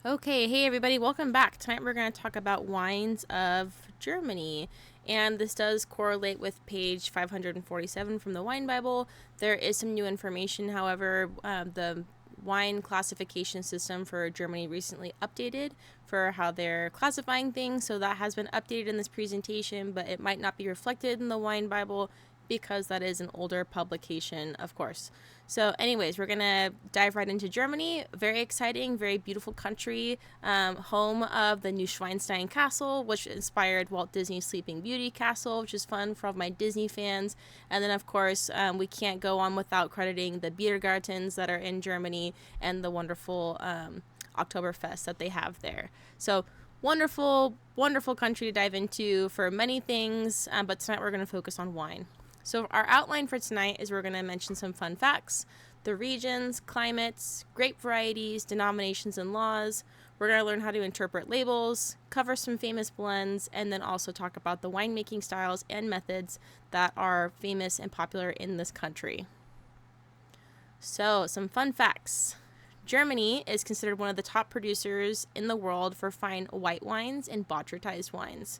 Okay, hey everybody, welcome back. Tonight we're going to talk about wines of Germany. And this does correlate with page 547 from the Wine Bible. There is some new information, however, the wine classification system for Germany recently updated for how they're classifying things. So that has been updated in this presentation, but it might not be reflected in the Wine Bible because that is an older publication, of course. So anyways, we're gonna dive right into Germany. Very exciting, very beautiful country, home of the Neuschwanstein Castle, which inspired Walt Disney's Sleeping Beauty Castle, which is fun for all of my Disney fans. And then of course, we can't go on without crediting the Biergartens that are in Germany and the wonderful Oktoberfest that they have there. So wonderful, wonderful country to dive into for many things, but tonight we're going to focus on wine. So our outline for tonight is we're going to mention some fun facts, the regions, climates, grape varieties, denominations, and laws. We're going to learn how to interpret labels, cover some famous blends, and then also talk about the winemaking styles and methods that are famous and popular in this country. So, some fun facts. Germany is considered one of the top producers in the world for fine white wines and botrytized wines.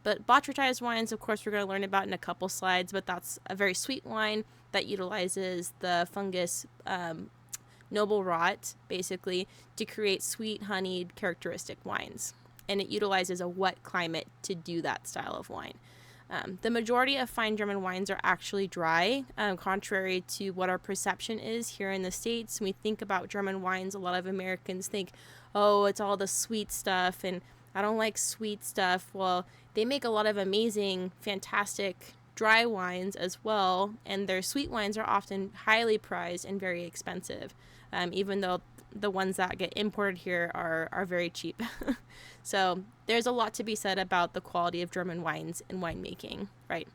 But botrytized wines, of course, we're going to learn about in a couple slides, but that's a very sweet wine that utilizes the fungus noble rot, basically, to create sweet, honeyed, characteristic wines. And it utilizes a wet climate to do that style of wine. The majority of fine German wines are actually dry, contrary to what our perception is here in the States. When we think about German wines, a lot of Americans think, oh, it's all the sweet stuff, and I don't like sweet stuff. Well, they make a lot of amazing, fantastic dry wines as well, and their sweet wines are often highly prized and very expensive, even though the ones that get imported here are very cheap. So there's a lot to be said about the quality of German wines and winemaking, right?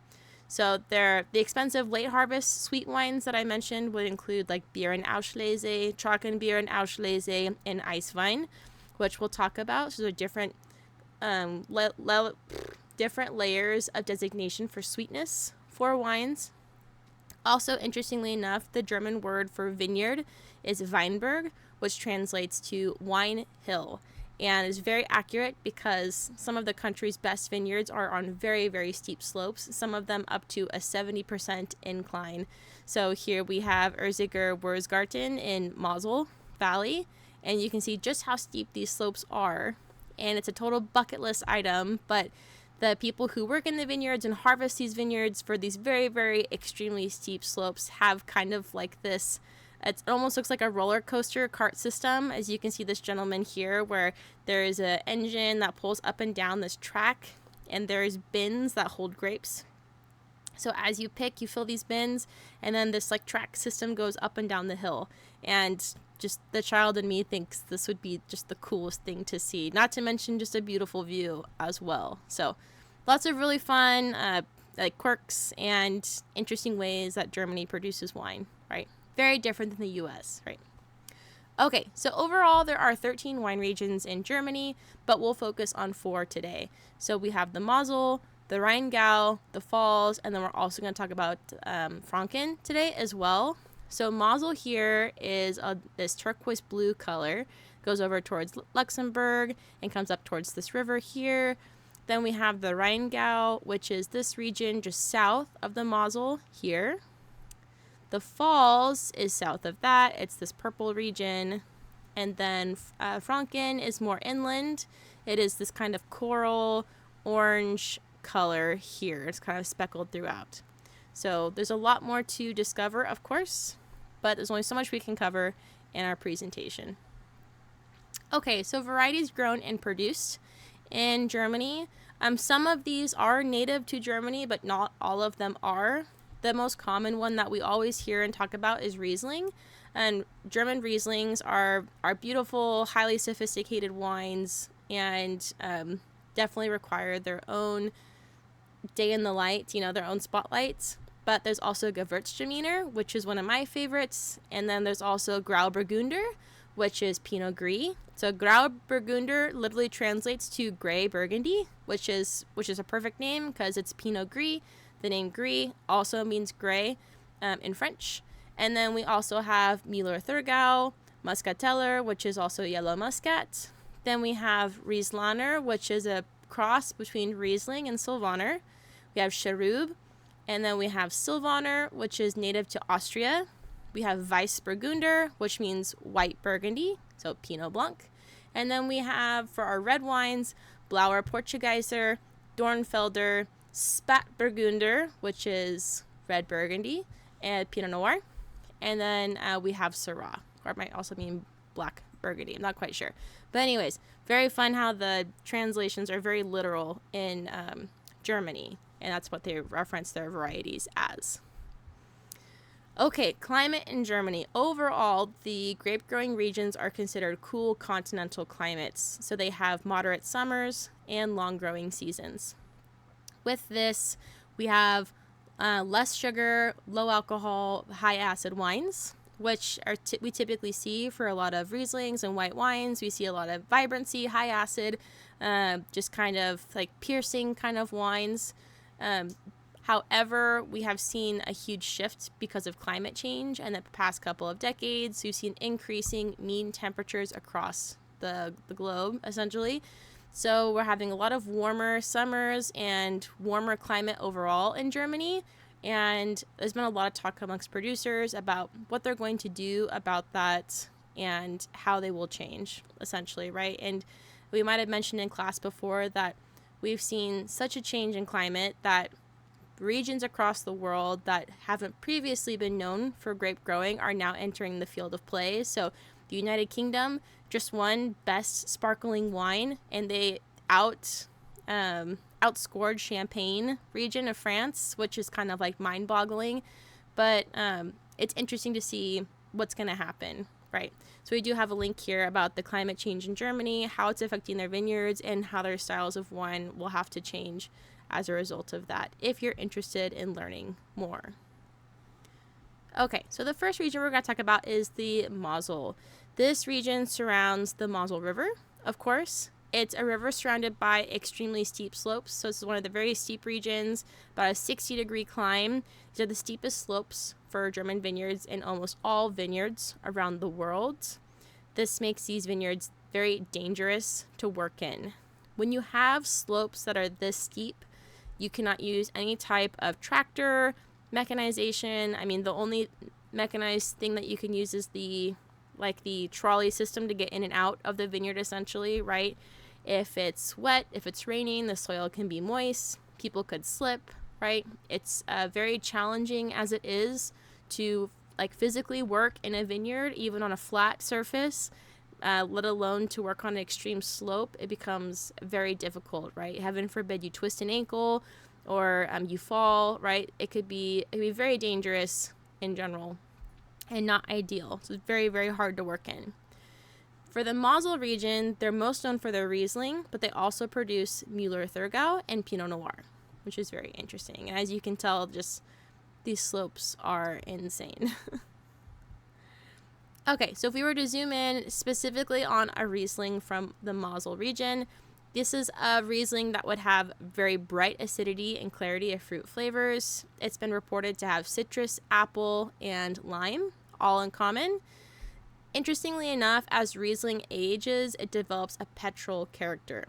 So the expensive late harvest sweet wines that I mentioned would include like Bier and Auslese, Trockenbier and Auslese, and Eiswein, which we'll talk about. So they're different different layers of designation for sweetness for wines. Also, interestingly enough, the German word for vineyard is Weinberg, which translates to wine hill, and is very accurate because some of the country's best vineyards are on very, very steep slopes, some of them up to a 70% incline. So here we have Erziger Wurzgarten in Mosel Valley, and you can see just how steep these slopes are, and it's a total bucket list item, but the people who work in the vineyards and harvest these vineyards for these very, very extremely steep slopes have kind of like this, it almost looks like a roller coaster cart system, as you can see this gentleman here, where there is an engine that pulls up and down this track, and there's bins that hold grapes. So as you pick, you fill these bins, and then this like track system goes up and down the hill. And just the child in me thinks this would be just the coolest thing to see. Not to mention just a beautiful view as well. So lots of really fun like quirks and interesting ways that Germany produces wine, right? Very different than the U.S., right? Okay, so overall there are 13 wine regions in Germany, but we'll focus on 4 today. So we have the Mosel, the Rheingau, the Pfalz, and then we're also going to talk about Franken today as well. So Mosel here is this turquoise blue color, goes over towards Luxembourg and comes up towards this river here. Then we have the Rheingau, which is this region just south of the Mosel here. The Pfalz is south of that. It's this purple region. And then Franken is more inland. It is this kind of coral orange color here. It's kind of speckled throughout. So there's a lot more to discover, of course, but there's only so much we can cover in our presentation. Okay, so varieties grown and produced in Germany. Some of these are native to Germany, but not all of them are. The most common one that we always hear and talk about is Riesling. And German Rieslings are beautiful, highly sophisticated wines, and definitely require their own day in the light, their own spotlights. But there's also Gewürztraminer, which is one of my favorites. And then there's also Grauburgunder, which is Pinot Gris. So Grauburgunder literally translates to gray Burgundy, which is a perfect name because it's Pinot Gris. The name Gris also means gray in French. And then we also have Müller-Thurgau, Muscateller, which is also yellow muscat. Then we have Rieslaner, which is a cross between Riesling and Sylvaner. We have Cherub, and then we have Sylvaner, which is native to Austria. We have Weissburgunder, which means white Burgundy, so Pinot Blanc. And then we have, for our red wines, Blauer Portugieser, Dornfelder, Spätburgunder, which is red Burgundy, and Pinot Noir. And then we have Syrah, or it might also mean black Burgundy. I'm not quite sure. But anyways, very fun how the translations are very literal in Germany. And that's what they reference their varieties as. Okay, climate in Germany. Overall, the grape growing regions are considered cool continental climates. So they have moderate summers and long growing seasons. With this, we have less sugar, low alcohol, high acid wines, which are we typically see for a lot of Rieslings and white wines. We see a lot of vibrancy, high acid, just kind of like piercing kind of wines. However, we have seen a huge shift because of climate change, and the past couple of decades, we've seen increasing mean temperatures across the globe, essentially. So we're having a lot of warmer summers and warmer climate overall in Germany, and there's been a lot of talk amongst producers about what they're going to do about that and how they will change, essentially, right? And we might have mentioned in class before that we've seen such a change in climate that regions across the world that haven't previously been known for grape growing are now entering the field of play. So the United Kingdom just won best sparkling wine, and they outscored Champagne region of France, which is kind of like mind-boggling. But it's interesting to see what's going to happen, right? So we do have a link here about the climate change in Germany, how it's affecting their vineyards, and how their styles of wine will have to change as a result of that, if you're interested in learning more. Okay, so the first region we're going to talk about is the Mosel. This region surrounds the Mosel River, of course. It's a river surrounded by extremely steep slopes, so this is one of the very steep regions, about a 60-degree climb. These are the steepest slopes for German vineyards in almost all vineyards around the world. This makes these vineyards very dangerous to work in. When you have slopes that are this steep, you cannot use any type of tractor, mechanization. I mean, the only mechanized thing that you can use is the trolley system to get in and out of the vineyard, essentially, right? If it's wet, if it's raining, the soil can be moist. People could slip, right? It's very challenging as it is to physically work in a vineyard, even on a flat surface. Let alone to work on an extreme slope. It becomes very difficult, right? Heaven forbid you twist an ankle or you fall, right? It could be very dangerous in general and not ideal. So it's very, very hard to work in. For the Mosel region, they're most known for their Riesling, but they also produce Müller-Thurgau and Pinot Noir, which is very interesting. And as you can tell, just these slopes are insane. Okay, so if we were to zoom in specifically on a Riesling from the Mosel region, this is a Riesling that would have very bright acidity and clarity of fruit flavors. It's been reported to have citrus, apple, and lime, all in common. Interestingly enough, as Riesling ages, it develops a petrol character.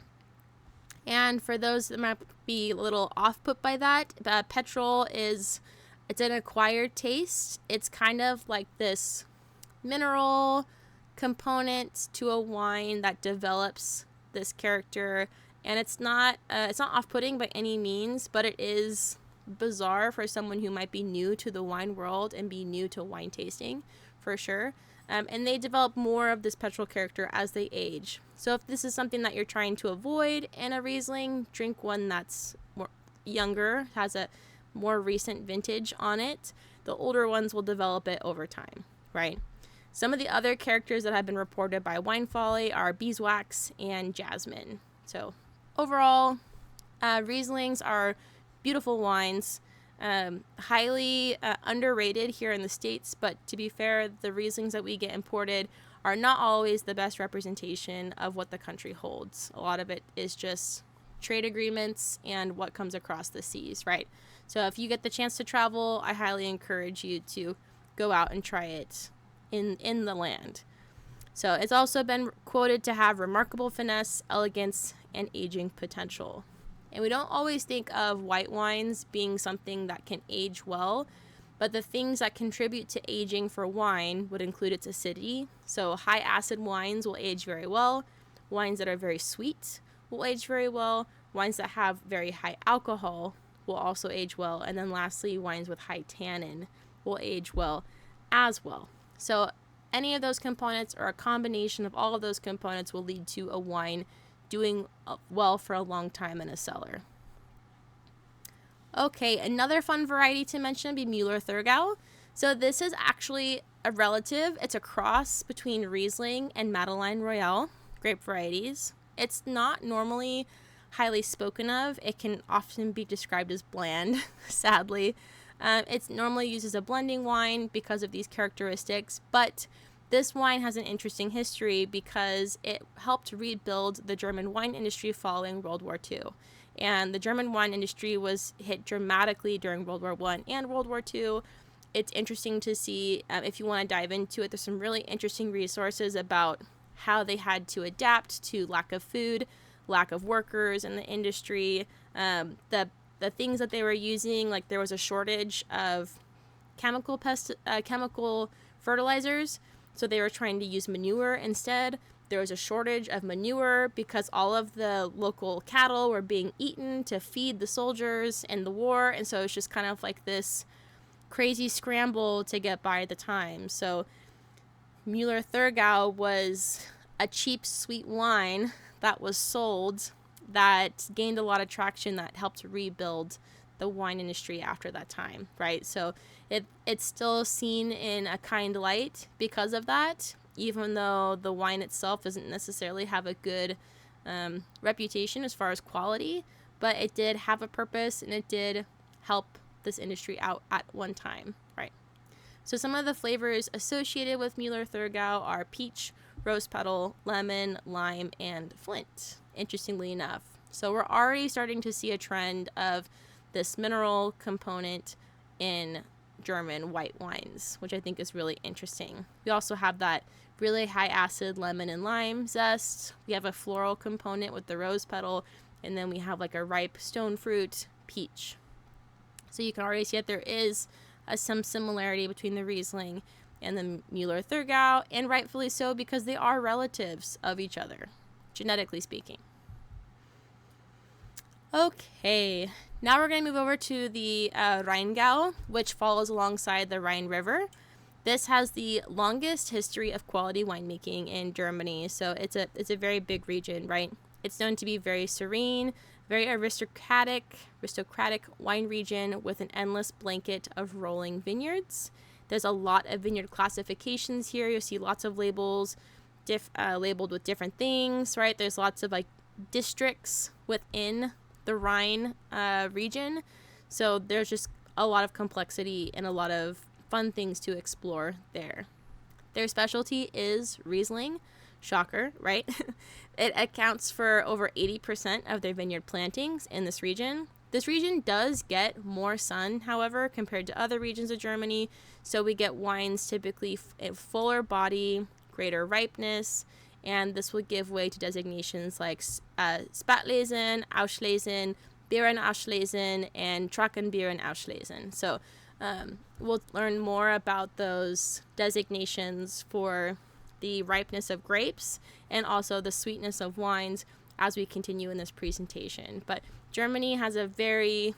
And for those that might be a little off-put by that, petrol it's an acquired taste. It's kind of like this mineral component to a wine that develops this character, and it's not off-putting by any means, but it is bizarre for someone who might be new to the wine world and be new to wine tasting, for sure. And they develop more of this petrol character as they age. So if this is something that you're trying to avoid in a Riesling, drink one that's more younger, has a more recent vintage on it. The older ones will develop it over time, right? Some of the other characters that have been reported by Wine Folly are beeswax and jasmine. So overall, Rieslings are beautiful wines, highly underrated here in the States, but to be fair, the Rieslings that we get imported are not always the best representation of what the country holds. A lot of it is just trade agreements and what comes across the seas, right? So if you get the chance to travel, I highly encourage you to go out and try it in the land. So it's also been quoted to have remarkable finesse, elegance, and aging potential. And we don't always think of white wines being something that can age well, but the things that contribute to aging for wine would include its acidity. So high acid wines will age very well. Wines that are very sweet will age very well. Wines that have very high alcohol will also age well. And then lastly, wines with high tannin will age well as well. So any of those components or a combination of all of those components will lead to a wine doing well for a long time in a cellar. Okay, another fun variety to mention would be Müller-Thurgau. So this is actually a relative. It's a cross between Riesling and Madeleine Royale grape varieties. It's not normally highly spoken of. It can often be described as bland, sadly. It's normally used as a blending wine because of these characteristics, but this wine has an interesting history because it helped rebuild the German wine industry following World War II. And the German wine industry was hit dramatically during World War I and World War II. It's interesting to see, if you want to dive into it, there's some really interesting resources about how they had to adapt to lack of food, lack of workers in the industry, the things that they were using, like there was a shortage of chemical fertilizers, so they were trying to use manure instead. There was a shortage of manure because all of the local cattle were being eaten to feed the soldiers in the war, and so it's just kind of like this crazy scramble to get by at the time. So Müller-Thurgau was a cheap, sweet wine that was sold that gained a lot of traction that helped rebuild the wine industry after that time, right? So it's still seen in a kind light because of that, even though the wine itself doesn't necessarily have a good reputation as far as quality, but it did have a purpose and it did help this industry out at one time, right? So some of the flavors associated with Müller-Thurgau are peach, rose petal, lemon, lime, and flint, interestingly enough. So we're already starting to see a trend of this mineral component in German white wines, which I think is really interesting. We also have that really high acid lemon and lime zest. We have a floral component with the rose petal, and then we have like a ripe stone fruit peach. So you can already see that there is some similarity between the Riesling and the Müller-Thurgau, and rightfully so because they are relatives of each other, genetically speaking. Okay, now we're going to move over to the Rheingau, which follows alongside the Rhine River. This has the longest history of quality winemaking in Germany, so it's a very big region, right? It's known to be very serene, very aristocratic wine region with an endless blanket of rolling vineyards. There's a lot of vineyard classifications here. You'll see lots of labels labeled with different things, right? There's lots of like districts within the Rhine region. So there's just a lot of complexity and a lot of fun things to explore there. Their specialty is Riesling. Shocker, right? It accounts for over 80% of their vineyard plantings in this region. This region does get more sun, however, compared to other regions of Germany. So we get wines typically fuller body, greater ripeness, and this will give way to designations like Spätlesen, Auslesen, Beerenauslesen, and Trockenbeerenauslesen. So we'll learn more about those designations for the ripeness of grapes and also the sweetness of wines as we continue in this presentation. But Germany has a very,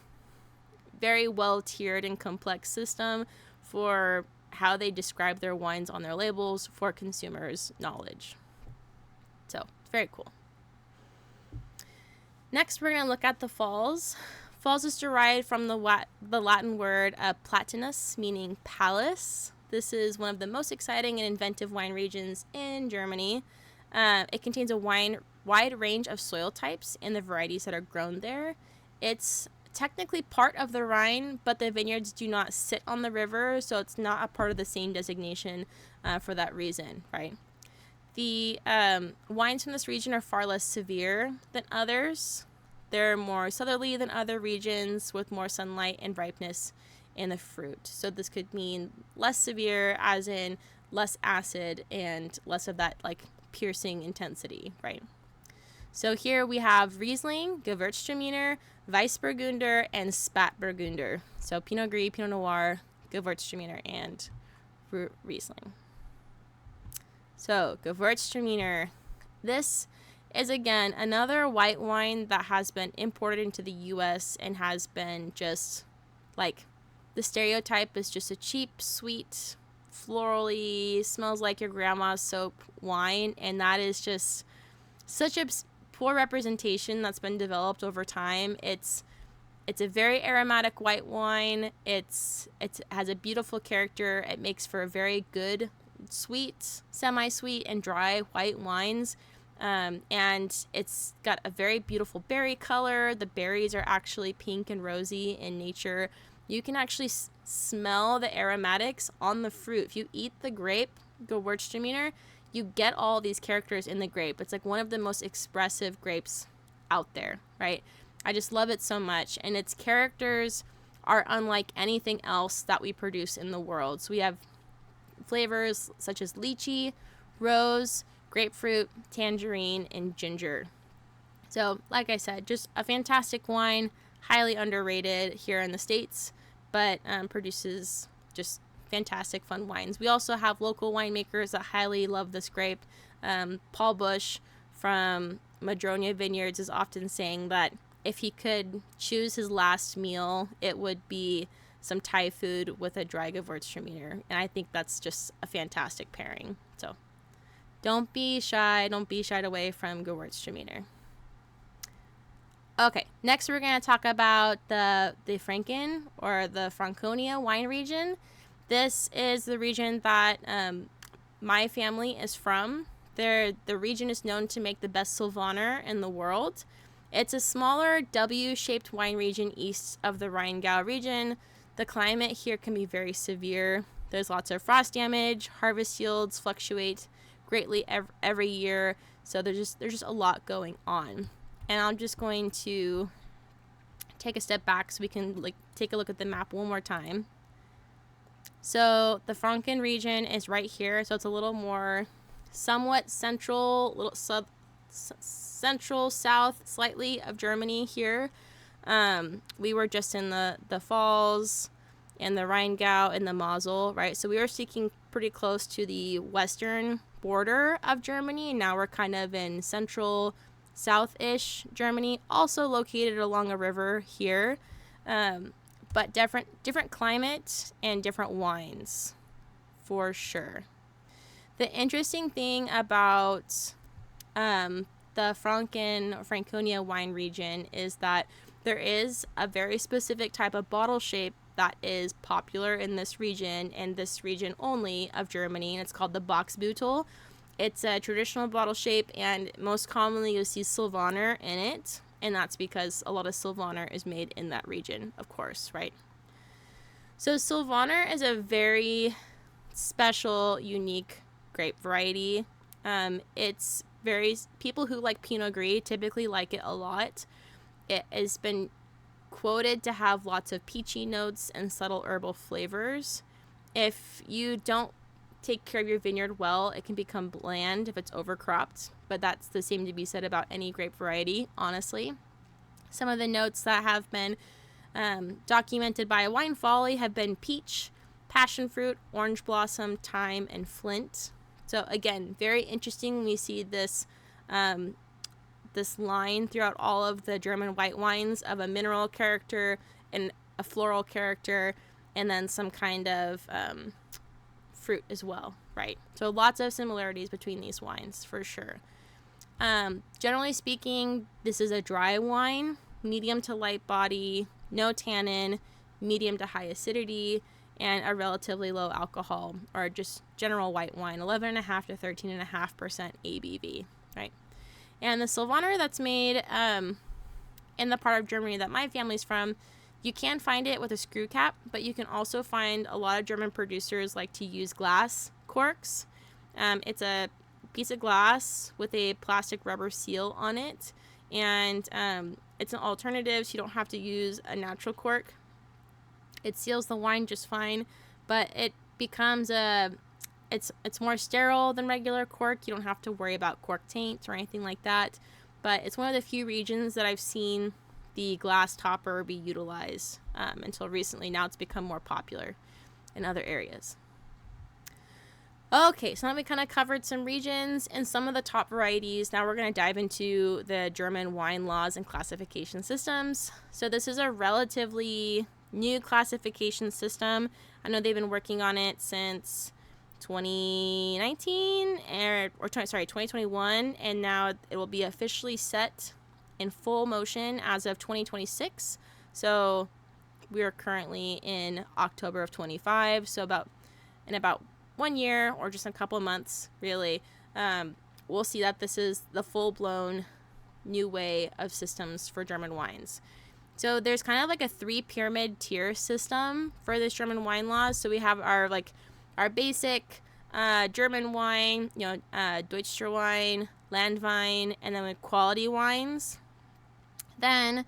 very well tiered and complex system for how they describe their wines on their labels for consumers' knowledge. So, very cool. Next, we're going to look at the Pfalz. Pfalz is derived from the Latin word platanus, meaning palace. This is one of the most exciting and inventive wine regions in Germany. It contains a wide range of soil types and the varieties that are grown there. It's technically part of the Rhine, but the vineyards do not sit on the river, so it's not a part of the same designation for that reason, right? The wines from this region are far less severe than others. They're more southerly than other regions with more sunlight and ripeness in the fruit. So this could mean less severe, as in less acid and less of that like piercing intensity, right? So here we have Riesling, Gewürztraminer, Weissburgunder, and Spätburgunder. So Pinot Gris, Pinot Noir, Gewürztraminer, and Riesling. So Gewürztraminer. This is again another white wine that has been imported into the US and has been just like, the stereotype is just a cheap, sweet, florally, smells like your grandma's soap wine, and that is just such a poor representation that's been developed over time. It's a very aromatic white wine. It has a beautiful character. It makes for a very good sweet, semi-sweet, and dry white wines. And it's got a very beautiful berry color. The berries are actually pink and rosy in nature. You can actually smell the aromatics on the fruit. If you eat the grape, Gewürztraminer, you get all these characters in the grape. It's like one of the most expressive grapes out there, right? I just love it so much. And its characters are unlike anything else that we produce in the world. So we have flavors such as lychee, rose, grapefruit, tangerine, and ginger. So, like I said, just a fantastic wine, highly underrated here in the States, but produces just fantastic, fun wines. We also have local winemakers that highly love this grape. Paul Bush from Madronia Vineyards is often saying that if he could choose his last meal, it would be some Thai food with a dry Gewürztraminer. And I think that's just a fantastic pairing. So don't be shy. Don't be shied away from Gewürztraminer. Okay, next we're going to talk about the Franken or the Franconia wine region. This is the region that my family is from. The region is known to make the best Sylvaner in the world. It's a smaller W-shaped wine region east of the Rheingau region. The climate here can be very severe. There's lots of frost damage. Harvest yields fluctuate greatly every year. So there's just a lot going on. And I'm just going to take a step back so we can take a look at the map one more time. So the Franken region is right here. So it's a little more somewhat central, central south slightly of Germany here. We were just in the Pfalz and the Rheingau and the Mosel, right? So we were sticking pretty close to the western border of Germany. Now we're kind of in central south-ish Germany, also located along a river here, but different climate and different wines for sure. The interesting thing about the Franconia wine region is that there is a very specific type of bottle shape that is popular in this region and this region only of Germany, and it's called the Boxbeutel. It's a traditional bottle shape, and most commonly you'll see Sylvaner in it, and that's because a lot of Sylvaner is made in that region, of course, right? So Sylvaner is a very special, unique grape variety. It's people who like Pinot Gris typically like it a lot. It has been quoted to have lots of peachy notes and subtle herbal flavors. If you don't take care of your vineyard well, it can become bland if it's overcropped, but that's the same to be said about any grape variety, honestly. Some of the notes that have been documented by Wine Folly have been peach, passion fruit, orange blossom, thyme, and flint. So again, very interesting when we see this this line throughout all of the German white wines of a mineral character and a floral character, and then some kind of fruit as well, right? So lots of similarities between these wines for sure. Generally speaking, this is a dry wine, medium to light body, no tannin, medium to high acidity, and a relatively low alcohol, or just general white wine, 11.5 to 13.5% ABV, right? And the Sylvaner that's made in the part of Germany that my family's from, you can find it with a screw cap, but you can also find a lot of German producers like to use glass corks. It's a piece of glass with a plastic rubber seal on it, and it's an alternative, so you don't have to use a natural cork. It seals the wine just fine, but it becomes a It's more sterile than regular cork. You don't have to worry about cork taint or anything like that. But it's one of the few regions that I've seen the glass topper be utilized until recently. Now it's become more popular in other areas. Okay, so now we kind of covered some regions and some of the top varieties. Now we're going to dive into the German wine laws and classification systems. So this is a relatively new classification system. I know they've been working on it since 2019 or 2021, and now it will be officially set in full motion as of 2026. So we are currently in October of 25. So about 1 year or just a couple of months, really, we'll see that this is the full-blown new way of systems for German wines. So there's kind of like a 3-pyramid tier system for this German wine laws. So we have our basic German wine, Deutscher wine, Landwein, and then with quality wines. Then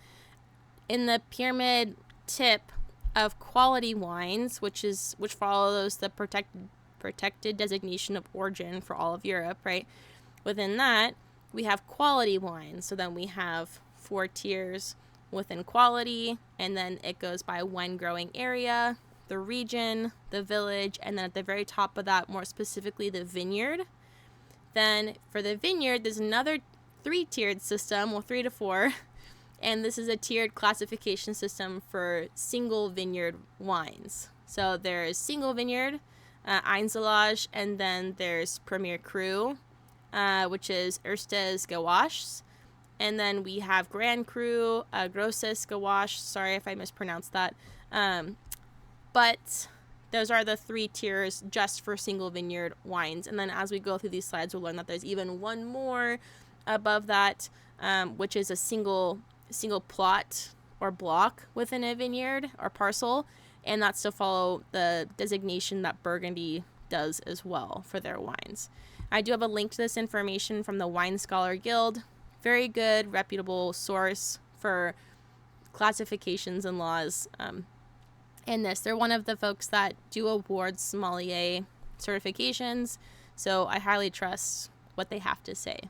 in the pyramid tip of quality wines, which follows the protected designation of origin for all of Europe, right? Within that, we have quality wines. So then we have 4 tiers within quality, and then it goes by wine growing area, the region, the village, and then at the very top of that, more specifically, the vineyard. Then for the vineyard, there's another 3-tiered system, 3 to 4, and this is a tiered classification system for single vineyard wines. So there's single vineyard, Einzelage, and then there's Premier Cru, which is Erstes Gouaches. And then we have Grand Cru, Grosses Gouache. Sorry if I mispronounced that. But those are the 3 tiers just for single vineyard wines. And then as we go through these slides, we'll learn that there's even one more above that, which is a single plot or block within a vineyard or parcel. And that's to follow the designation that Burgundy does as well for their wines. I do have a link to this information from the Wine Scholar Guild. Very good, reputable source for classifications and laws. They're one of the folks that do award sommelier certifications, so I highly trust what they have to say.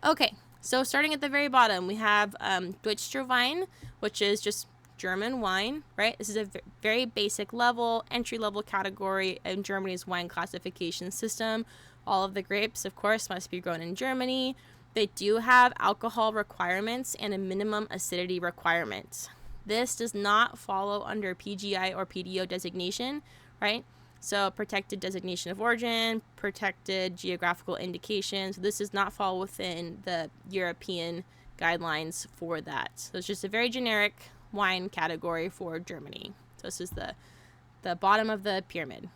Okay, so starting at the very bottom, we have Deutscher Wein, which is just German wine, right? This is a very basic level, entry-level category in Germany's wine classification system. All of the grapes, of course, must be grown in Germany. They do have alcohol requirements and a minimum acidity requirement. This does not follow under PGI or PDO designation, right? So protected designation of origin, protected geographical indication. So this does not fall within the European guidelines for that. So it's just a very generic wine category for Germany. So this is the bottom of the pyramid.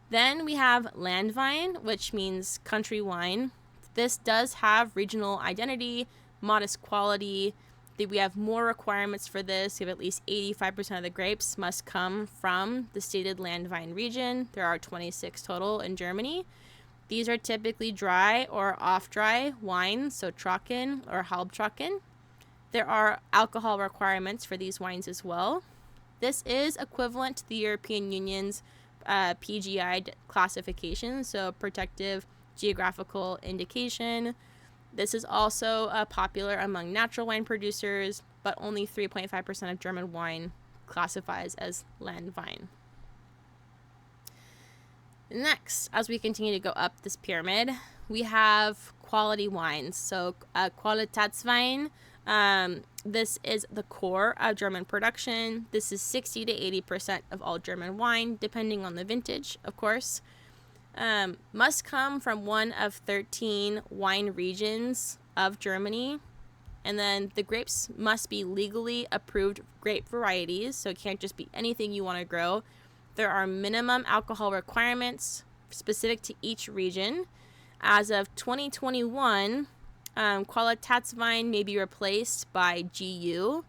Then we have Landwein, which means country wine. This does have regional identity, modest quality. We have more requirements for this. We have at least 85% of the grapes must come from the stated Landwein region. There are 26 total in Germany. These are typically dry or off-dry wines, so Trocken or Halbtrocken. There are alcohol requirements for these wines as well. This is equivalent to the European Union's PGI classification, so protective geographical indication. This is also popular among natural wine producers, but only 3.5% of German wine classifies as Landwein. Next, as we continue to go up this pyramid, we have quality wines. So Qualitätswein, this is the core of German production. This is 60 to 80% of all German wine, depending on the vintage, of course. Must come from one of 13 wine regions of Germany. And then the grapes must be legally approved grape varieties, so it can't just be anything you want to grow. There are minimum alcohol requirements specific to each region. As of 2021, Qualitätswein may be replaced by GU,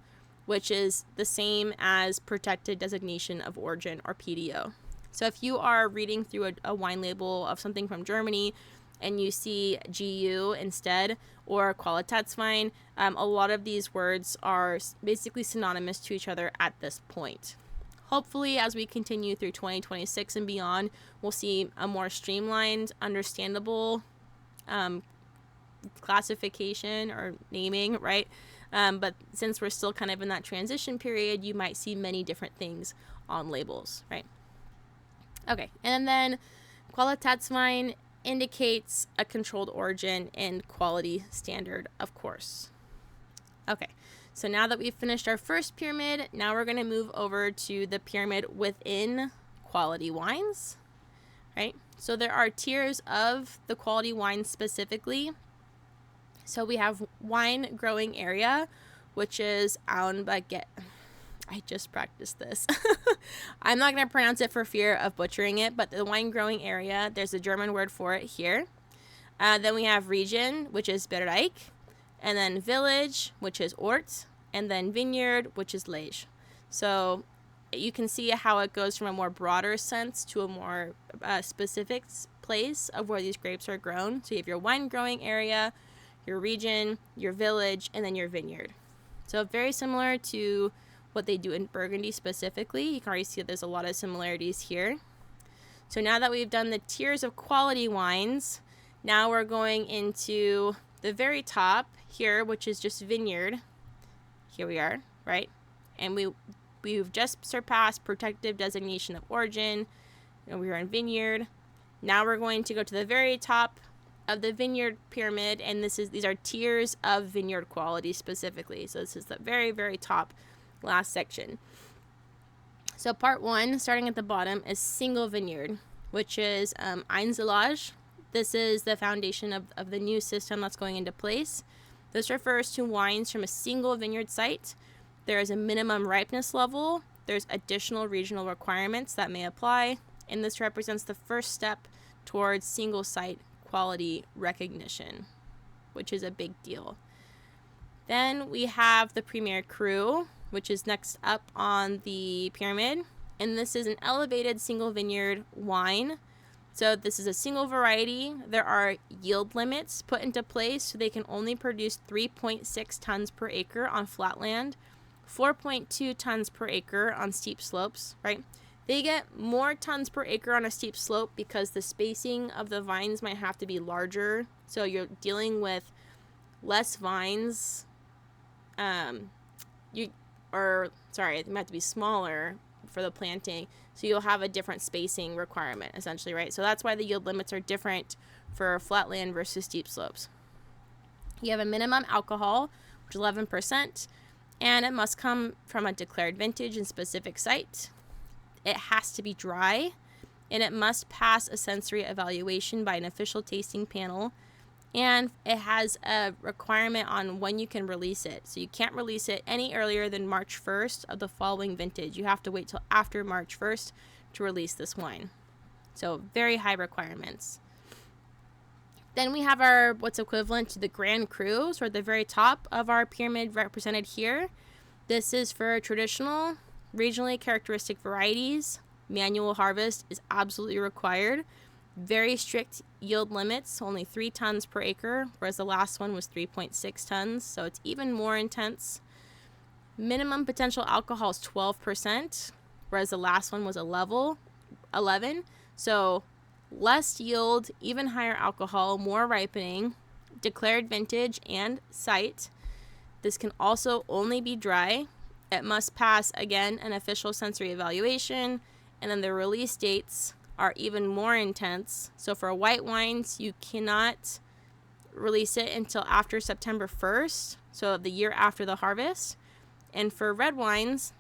which is the same as Protected Designation of Origin, or PDO. So if you are reading through a wine label of something from Germany and you see GU instead, or Qualitätswein, a lot of these words are basically synonymous to each other at this point. Hopefully, as we continue through 2026 and beyond, we'll see a more streamlined, understandable classification or naming, right? But since we're still kind of in that transition period, you might see many different things on labels, right? Okay, and then Qualitätswein indicates a controlled origin and quality standard, of course. Okay, so now that we've finished our first pyramid, now we're going to move over to the pyramid within quality wines, right? So there are tiers of the quality wines specifically. So we have wine growing area, which is Auenbaget. I just practiced this. I'm not going to pronounce it for fear of butchering it, but the wine growing area, there's a German word for it here. Then we have region, which is Bereich, and then village, which is Ort, and then vineyard, which is Lage. So you can see how it goes from a more broader sense to a more specific place of where these grapes are grown. So you have your wine growing area, your region, your village, and then your vineyard. So very similar to what they do in Burgundy specifically. You can already see that there's a lot of similarities here. So now that we've done the tiers of quality wines, now we're going into the very top here, which is just vineyard. Here we are, right? And we've just surpassed protective designation of origin, and we are in vineyard. Now we're going to go to the very top of the vineyard pyramid, and these are tiers of vineyard quality specifically. So this is the very, very top last section. So part 1, starting at the bottom, is single vineyard, which is Einzelage. This is the foundation of the new system that's going into place. This refers to wines from a single vineyard site. There is a minimum ripeness level. There's additional regional requirements that may apply, and this represents the first step towards single site quality recognition, which is a big deal. Then we have the Premier Cru, which is next up on the pyramid, and this is an elevated single vineyard wine. So this is a single variety. There are yield limits put into place, so they can only produce 3.6 tons per acre on flatland, 4.2 tons per acre on steep slopes, right? They get more tons per acre on a steep slope because the spacing of the vines might have to be larger. So you're dealing with less vines. They might have to be smaller for the planting. So you'll have a different spacing requirement, essentially, right? So that's why the yield limits are different for flatland versus steep slopes. You have a minimum alcohol, which is 11%, and it must come from a declared vintage and specific site. It has to be dry, and it must pass a sensory evaluation by an official tasting panel, and it has a requirement on when you can release it. So you can't release it any earlier than March 1st of the following vintage. You have to wait till after March 1st to release this wine. So very high requirements. Then we have our what's equivalent to the Grand Cru, so at the very top of our pyramid represented here. This is for traditional, regionally characteristic varieties. Manual harvest is absolutely required. Very strict yield limits, only 3 tons per acre, whereas the last one was 3.6 tons, so it's even more intense. Minimum potential alcohol is 12%, whereas the last one was 11. So less yield, even higher alcohol, more ripening, declared vintage and site. This can also only be dry. It must pass, again, an official sensory evaluation, and then the release dates are even more intense. So for white wines, you cannot release it until after September 1st, so the year after the harvest. And for red wines,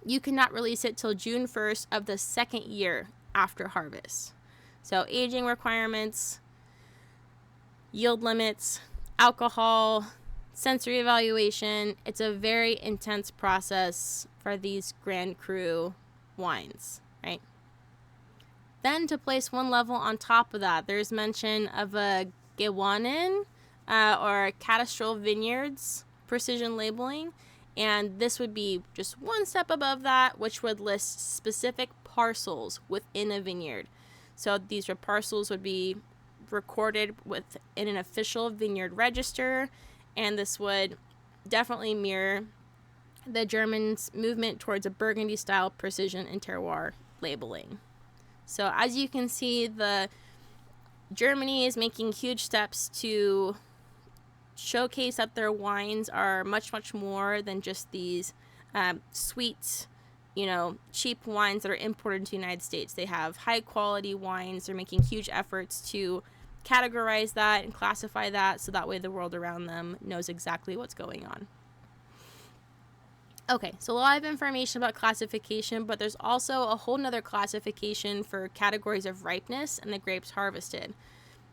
you cannot release it till June 1st of the second year after harvest. So aging requirements, yield limits, alcohol, sensory evaluation. It's a very intense process for these Grand Cru wines, right? Then to place one level on top of that, there's mention of a Gewähren or Cadastral Vineyards precision labeling, and this would be just one step above that, which would list specific parcels within a vineyard. So these parcels would be recorded in an official vineyard register, and this would definitely mirror the Germans' movement towards a Burgundy style precision and terroir labeling. So as you can see, Germany is making huge steps to showcase that their wines are much, much more than just these sweet, cheap wines that are imported into the United States. They have high quality wines. They're making huge efforts to categorize that and classify that so that way the world around them knows exactly what's going on. Okay, so a lot of information about classification, but there's also a whole nother classification for categories of ripeness and the grapes harvested.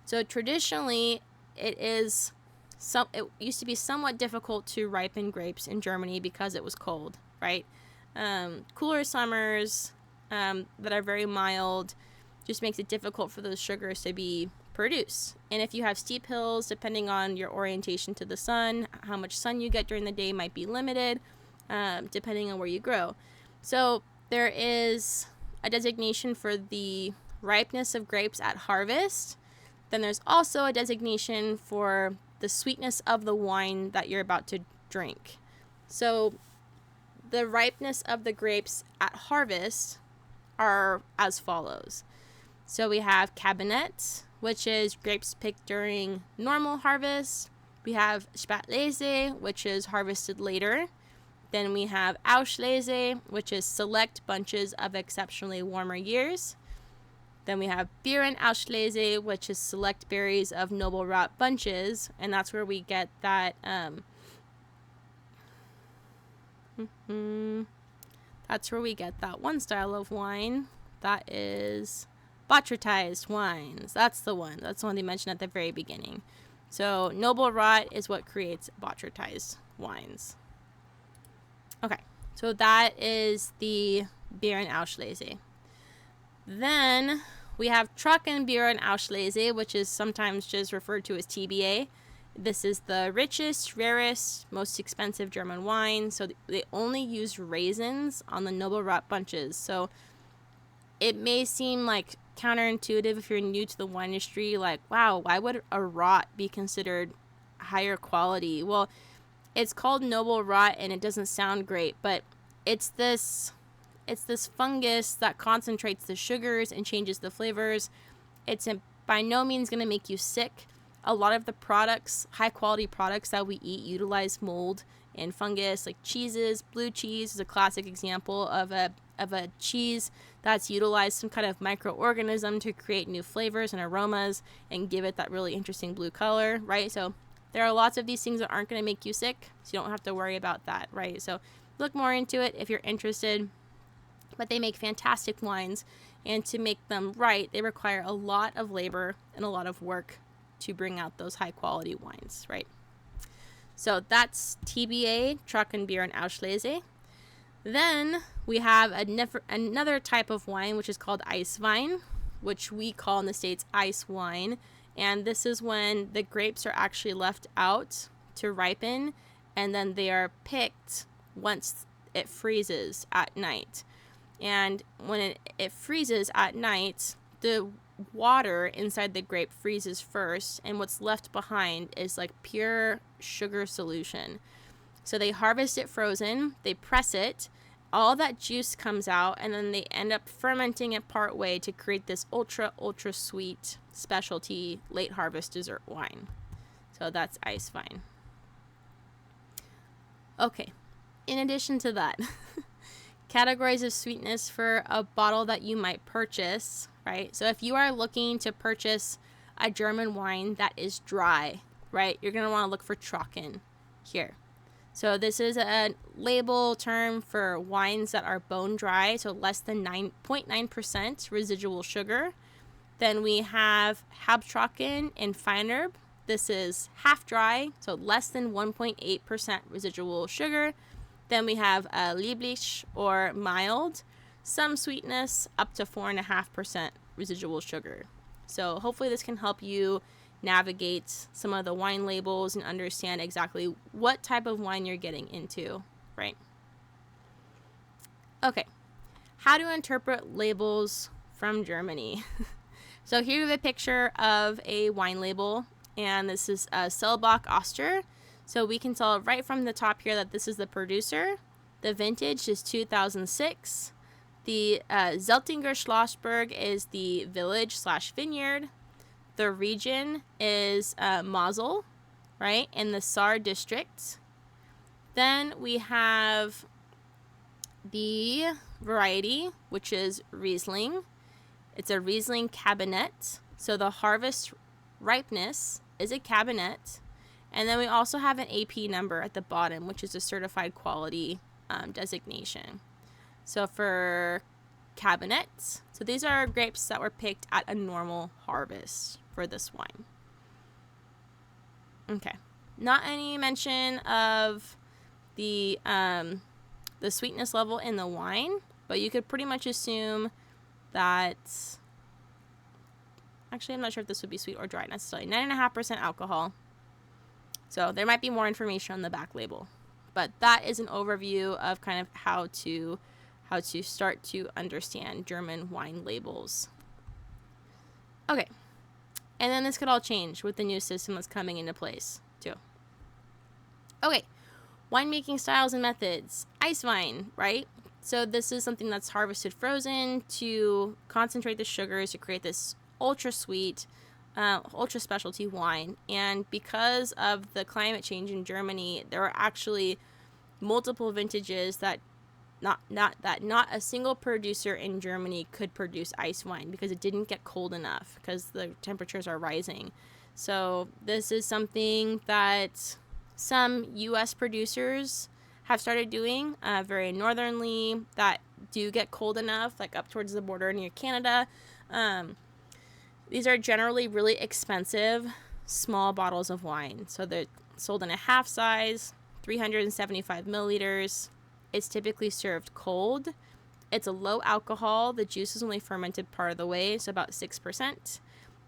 So traditionally, it used to be somewhat difficult to ripen grapes in Germany because it was cold, right? Cooler summers that are very mild just makes it difficult for those sugars to be produced. And if you have steep hills, depending on your orientation to the sun, how much sun you get during the day might be limited, depending on where you grow. So there is a designation for the ripeness of grapes at harvest. Then there's also a designation for the sweetness of the wine that you're about to drink. So the ripeness of the grapes at harvest are as follows. So we have Cabernet, which is grapes picked during normal harvest. We have Spätlese, which is harvested later. Then we have Auslese, which is select bunches of exceptionally warmer years. Then we have Beerenauslese, which is select berries of noble rot bunches, and that's where we get that that's where we get that one style of wine that is botrytized wines. That's the one they mentioned at the very beginning. So noble rot is what creates botrytized wines. Okay, so that is the Beerenauslese. Then we have Trockenbeerenauslese, which is sometimes just referred to as TBA. This is the richest, rarest, most expensive German wine. So they only use raisins on the noble rot bunches. So it may seem like counterintuitive if you're new to the wine industry, like, wow, why would a rot be considered higher quality? Well, it's called noble rot and it doesn't sound great, but it's this fungus that concentrates the sugars and changes the flavors. It's by no means going to make you sick. A lot of the products, high quality products that we eat, utilize mold and fungus, like cheeses. Blue cheese is a classic example of a cheese that's utilized some kind of microorganism to create new flavors and aromas and give it that really interesting blue color, right? So there are lots of these things that aren't going to make you sick, so you don't have to worry about that, right? So look more into it if you're interested. But they make fantastic wines, and to make them right, they require a lot of labor and a lot of work to bring out those high quality wines, right? So that's TBA, Trockenbeerenauslese. Then we have another type of wine, which is called Eiswein, which we call in the States ice wine. And this is when the grapes are actually left out to ripen, and then they are picked once it freezes at night. And when it freezes at night, the water inside the grape freezes first, and what's left behind is like pure sugar solution. So they harvest it frozen, they press it, all that juice comes out, and then they end up fermenting it part way to create this ultra sweet specialty late harvest dessert wine. So that's Eiswein. Okay, in addition to that, categories of sweetness for a bottle that you might purchase, right? So if you are looking to purchase a German wine that is dry, right, you're going to want to look for Trocken here. So this is a label term for wines that are bone dry, so less than 9.9% residual sugar. Then we have Halbtrocken and Feinherb. This is half dry, so less than 1.8% residual sugar. Then we have Lieblich or mild, some sweetness, up to 4.5% residual sugar. So hopefully this can help you navigate some of the wine labels and understand exactly what type of wine you're getting into, right? Okay, how to interpret labels from Germany. So here we have a picture of a wine label, and this is Selbach Oster. So we can tell right from the top here that this is the producer. The vintage is 2006. The Zeltinger Schlossberg is the village/vineyard. The region is Mosel, right, in the Saar district. Then we have the variety, which is Riesling. It's a Riesling Cabernet. So the harvest ripeness is a Cabernet. And then we also have an AP number at the bottom, which is a certified quality designation. So for Cabernet, so these are grapes that were picked at a normal harvest for this wine. Okay. Not any mention of the sweetness level in the wine, but you could pretty much assume that, actually I'm not sure if this would be sweet or dry necessarily, 9.5% alcohol. So there might be more information on the back label, but that is an overview of kind of how to start to understand German wine labels. Okay, and then this could all change with the new system that's coming into place too. Okay, winemaking styles and methods. Ice wine, right? So this is something that's harvested frozen to concentrate the sugars to create this ultra sweet, ultra specialty wine. And because of the climate change in Germany, there are actually multiple vintages that not a single producer in Germany could produce ice wine because it didn't get cold enough because the temperatures are rising. So this is something that some U.S. producers have started doing very northernly that do get cold enough, like up towards the border near Canada. These are generally really expensive small bottles of wine. So they're sold in a half size, 375 milliliters. It's typically served cold. It's a low alcohol. The juice is only fermented part of the way, so about 6%.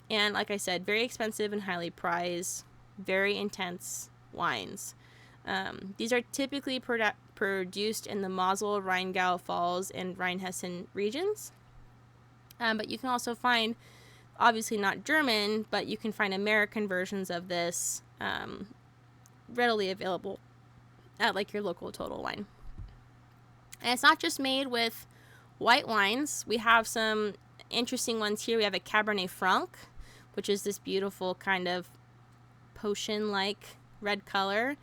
And like I said, very expensive and highly prized, very intense wines. These are typically produced in the Mosel, Rheingau, Pfalz, and Rheinhessen regions. But you can also find, obviously not German, but you can find American versions of this readily available at like your local Total Wine. And it's not just made with white wines. We have some interesting ones here. We have a Cabernet Franc, which is this beautiful kind of potion-like red color.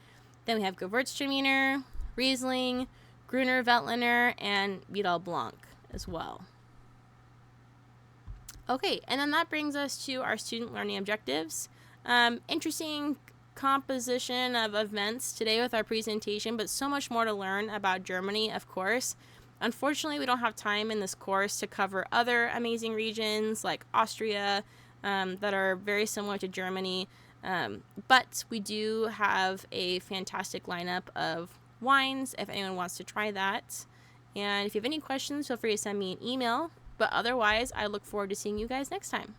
Then we have Gewürztraminer, Riesling, Gruner Veltliner, and Vidal Blanc as well. Okay, and then that brings us to our student learning objectives. Interesting composition of events today with our presentation, but so much more to learn about Germany, of course. Unfortunately, we don't have time in this course to cover other amazing regions like Austria that are very similar to Germany, but we do have a fantastic lineup of wines if anyone wants to try that. And if you have any questions, feel free to send me an email. But otherwise, I look forward to seeing you guys next time.